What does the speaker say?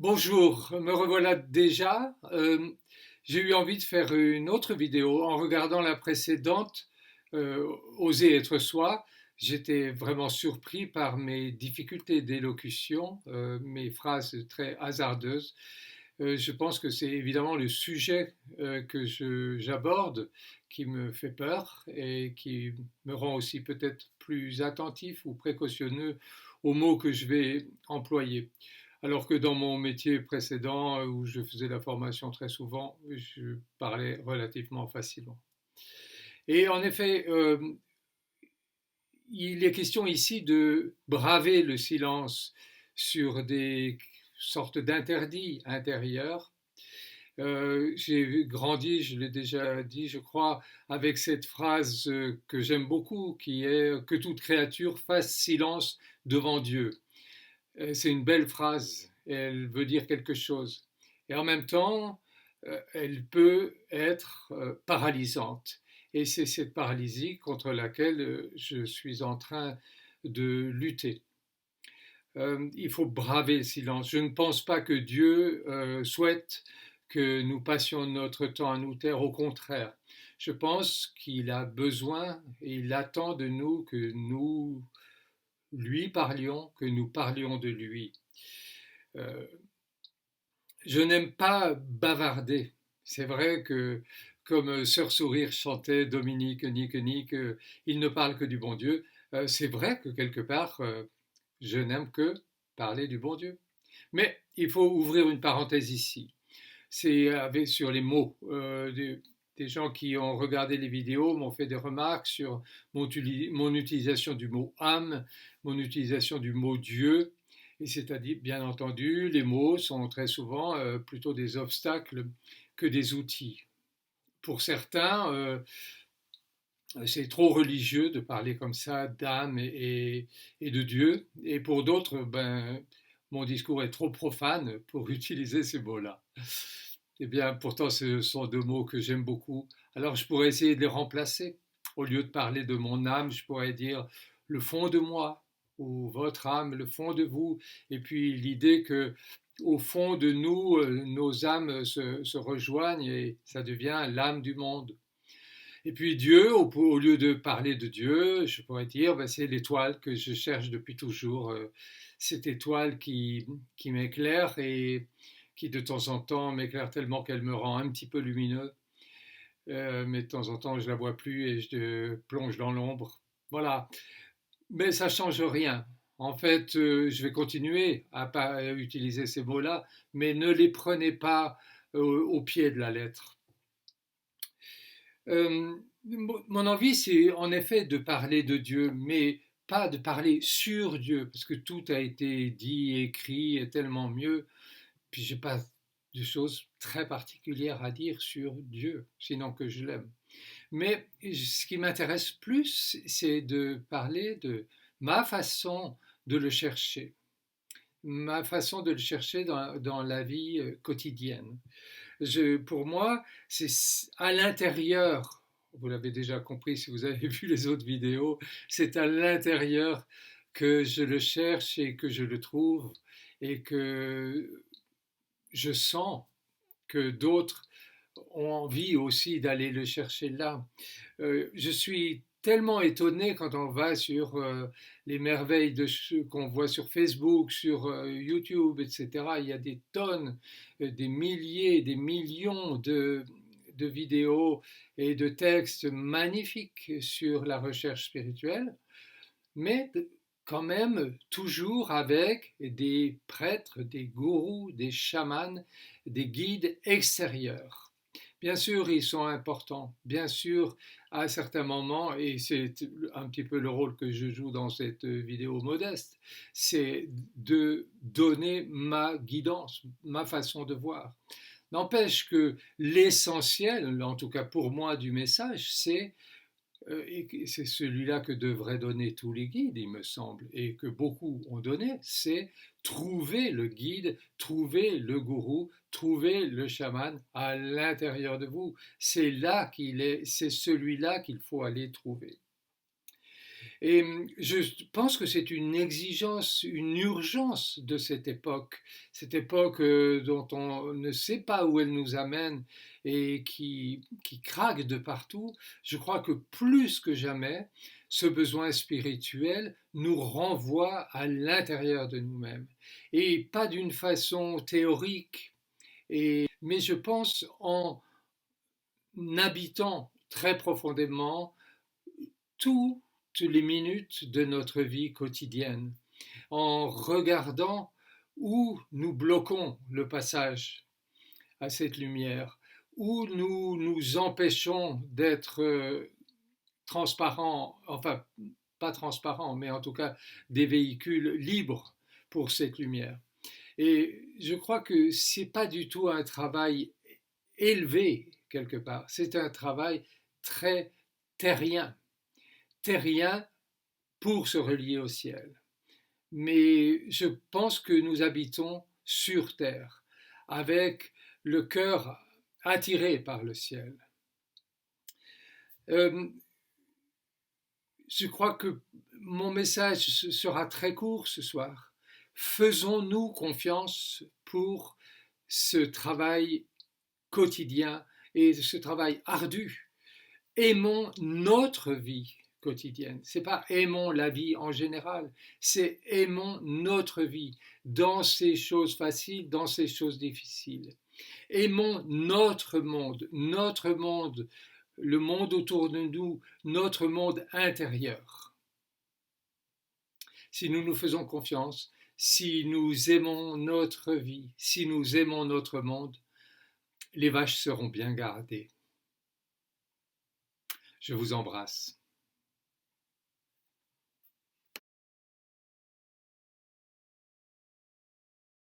Bonjour, me revoilà déjà. J'ai eu envie de faire une autre vidéo en regardant la précédente, Oser être soi. J'étais vraiment surpris par mes difficultés d'élocution, mes phrases très hasardeuses. Je pense que c'est évidemment le sujet j'aborde qui me fait peur et qui me rend aussi peut-être plus attentif ou précautionneux aux mots que je vais employer. Alors que dans mon métier précédent, où je faisais la formation très souvent, je parlais relativement facilement. Et en effet, il est question ici de braver le silence sur des sortes d'interdits intérieurs. J'ai grandi, je l'ai déjà dit, je crois, avec cette phrase que j'aime beaucoup, qui est que toute créature fasse silence devant Dieu. C'est une belle phrase, elle veut dire quelque chose. Et en même temps, elle peut être paralysante. Et c'est cette paralysie contre laquelle je suis en train de lutter. Il faut braver le silence. Je ne pense pas que Dieu souhaite que nous passions notre temps à nous taire. Au contraire, je pense qu'il a besoin et il attend de nous que nous lui parlions, que nous parlions de lui. Euh, je n'aime pas bavarder. C'est vrai que, comme Sœur Sourire chantait Dominique, Nique, Nique, il ne parle que du bon Dieu. C'est vrai que quelque part, je n'aime que parler du bon Dieu. Mais il faut ouvrir une parenthèse ici. C'est sur les mots. Des gens qui ont regardé les vidéos m'ont fait des remarques sur mon utilisation du mot âme, mon utilisation du mot Dieu. Et c'est-à-dire, bien entendu, les mots sont très souvent plutôt des obstacles que des outils. Pour certains, c'est trop religieux de parler comme ça d'âme et de Dieu. Et pour d'autres, mon discours est trop profane pour utiliser ces mots-là. Eh bien, pourtant, ce sont deux mots que j'aime beaucoup. Alors, je pourrais essayer de les remplacer. Au lieu de parler de mon âme, je pourrais dire le fond de moi, ou votre âme, le fond de vous. Et puis, l'idée que, au fond de nous, nos âmes se rejoignent et ça devient l'âme du monde. Et puis Dieu, au lieu de parler de Dieu, je pourrais dire, c'est l'étoile que je cherche depuis toujours, cette étoile qui m'éclaire et qui de temps en temps m'éclaire tellement qu'elle me rend un petit peu lumineux, mais de temps en temps je la vois plus et je plonge dans l'ombre. Voilà, mais ça change rien. En fait, je vais continuer à pas utiliser ces mots-là, mais ne les prenez pas au pied de la lettre. Mon envie, c'est en effet de parler de Dieu, mais pas de parler sur Dieu, parce que tout a été dit, écrit, et tellement mieux. Puis j'ai pas de choses très particulières à dire sur Dieu, sinon que je l'aime. Mais ce qui m'intéresse plus, c'est de parler de ma façon de le chercher, ma façon de le chercher dans la vie quotidienne. Pour moi, c'est à l'intérieur, vous l'avez déjà compris si vous avez vu les autres vidéos, c'est à l'intérieur que je le cherche et que je le trouve et que je sens que d'autres ont envie aussi d'aller le chercher là. Je suis tellement étonné quand on va sur les merveilles qu'on voit sur Facebook, sur YouTube, etc. Il y a des tonnes, des milliers, des millions de vidéos et de textes magnifiques sur la recherche spirituelle, mais quand même toujours avec des prêtres, des gourous, des chamans, des guides extérieurs. Bien sûr, ils sont importants. Bien sûr, à certains moments, et c'est un petit peu le rôle que je joue dans cette vidéo modeste, c'est de donner ma guidance, ma façon de voir. N'empêche que l'essentiel, en tout cas pour moi, du message, et c'est celui-là que devraient donner tous les guides, il me semble, et que beaucoup ont donné, c'est trouver le guide, trouver le gourou, trouver le chaman à l'intérieur de vous. C'est là qu'il est, c'est celui-là qu'il faut aller trouver. Et je pense que c'est une exigence, une urgence de cette époque dont on ne sait pas où elle nous amène et qui craque de partout. Je crois que plus que jamais, ce besoin spirituel nous renvoie à l'intérieur de nous-mêmes. Et pas d'une façon théorique, mais je pense en habitant très profondément toutes les minutes de notre vie quotidienne, en regardant où nous bloquons le passage à cette lumière, où nous nous empêchons d'être transparents, enfin pas transparents, mais en tout cas des véhicules libres pour cette lumière. Et je crois que c'est pas du tout un travail élevé quelque part, c'est un travail très terrien, terrien pour se relier au ciel. Mais je pense que nous habitons sur terre, avec le cœur attiré par le ciel. Euh, je crois que mon message sera très court ce soir. Faisons-nous confiance pour ce travail quotidien et ce travail ardu. Aimons notre vie quotidienne. C'est pas aimons la vie en général, c'est aimons notre vie dans ces choses faciles, dans ces choses difficiles. Aimons notre monde, le monde autour de nous, notre monde intérieur. Si nous nous faisons confiance, si nous aimons notre vie, si nous aimons notre monde, les vaches seront bien gardées. Je vous embrasse.